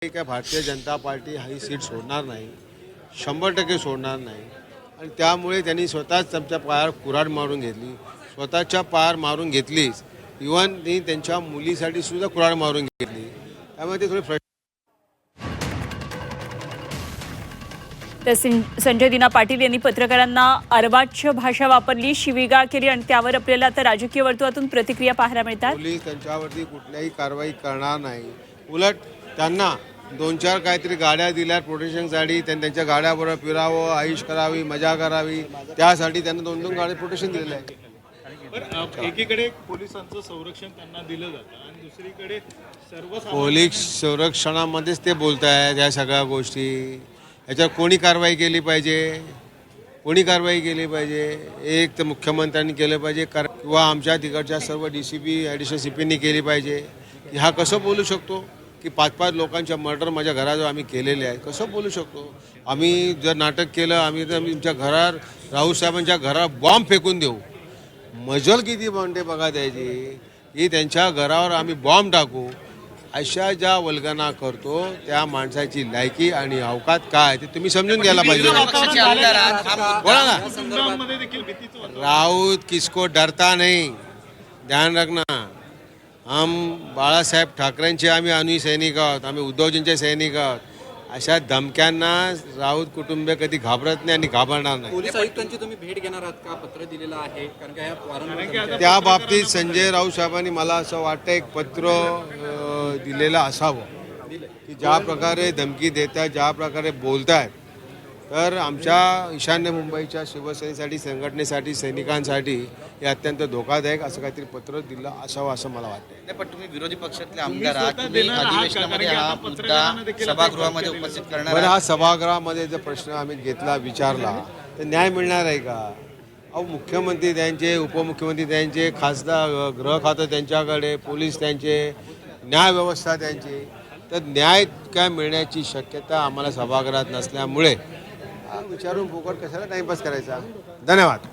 काय भारतीय जनता पार्टी ही सीट सोडणार नाही, 100% सोडणार नाही. आणि त्यामुळे त्यांनी स्वतःच आमच्या पायावर कुऱ्हाड मारून घेतली, स्वतःच्या पायावर मारून घेतलीच. इव्हन ती त्यांच्या मुलीसाठी सुद्धा कुऱ्हाड मारून घेतली. त्यामुळे ते थोडे तर संजय दिना पाटील यांनी पत्रकारांना अर्वाच्य भाषा वापरली, शिवीगाळ केली आणि त्यावर आपल्याला आता राजकीय वर्तुळातून प्रतिक्रिया पाहायला मिळतात. पोलीस त्यांच्यावरती कुठल्याही कारवाई करणार नाही. उलट त्यांना 2-4 काहीतरी गाड्या दिल्या प्रोटेक्शनसाठी, त्यांनी त्यांच्या गाड्याबरोबर फिरावं, आयुष करावी, मजा करावी, त्यासाठी त्यांना 2-2 गाड्या प्रोटेक्शन दिलेलं आहे. एकीकडे पोलिसांचं संरक्षण त्यांना दिलं जातं आणि दुसरीकडे पोलीस संरक्षणामध्येच ते बोलत आहेत या सगळ्या गोष्टी. याच्यावर कोणी कारवाई केली पाहिजे, कोणी कारवाई केली पाहिजे? एक तर मुख्यमंत्र्यांनी केलं पाहिजे किंवा आमच्या तिकडच्या सर्व DCP ॲडिशनल CPनी केली पाहिजे. हा कसं बोलू शकतो की 5-5 लोकांच्या मर्डर माझ्या घराजवळ आम्ही केलेले आहे? कसं बोलू शकतो? आम्ही जर नाटक केलं, आम्ही तर तुमच्या घरात राऊत साहेबांच्या घरावर बॉम्ब फेकून देऊ. मजल किती बनते बघा त्याची, की त्यांच्या घरावर आम्ही बॉम्ब टाकू. अशा ज्या वल्गना करतो त्या माणसाची लायकी आणि अवकात काय ते तुम्ही समजून घ्यायला पाहिजे. बोला ना. राऊत किसको डरता नहीं, ध्यान रखना. हम बाळासाहेब ठाकरेंचे आम्ही अनुयायी सैनिक आहोत, आम्ही उद्धवजींचे सैनिक आहोत. अशा धमक्यांना राऊत कुटुंबीय कधी घाबरत नाही आणि घाबरणार नाही. पोलीस आयुक्तांची तुम्ही भेट घेणार आहात का? पत्र दिलेलं आहे कारण का वारंवार त्या बाबतीत संजय राऊत साहेबांनी मला असं वाटतं एक पत्र दिलेलं असावं की ज्या प्रकारे धमकी देत आहेत, ज्या प्रकारे बोलत आहेत, तर आमच्या ईशान्य मुंबईच्या शिवसेनेसाठी, संघटनेसाठी, सैनिकांसाठी हे अत्यंत धोकादायक असं काहीतरी पत्र दिलं असावं असं मला वाटतं. नाही, पण तुम्ही विरोधी पक्षातले आमदार आहात, तुम्ही अधिवेशनामध्ये हा मुद्दा सभागृहामध्ये उपस्थित करणार बरं, आहात. हा सभागृहामध्ये जर प्रश्न आम्ही घेतला, विचारला तर न्याय मिळणार आहे का? अहो, मुख्यमंत्री त्यांचे, उपमुख्यमंत्री त्यांचे, खासदार गृह खातं त्यांच्याकडे, पोलीस त्यांचे, न्यायव्यवस्था त्यांची, तर न्याय काय मिळण्याची शक्यता आम्हाला सभागृहात नसल्यामुळे विचारून फुकट कशाला टाइमपास करायचा. धन्यवाद.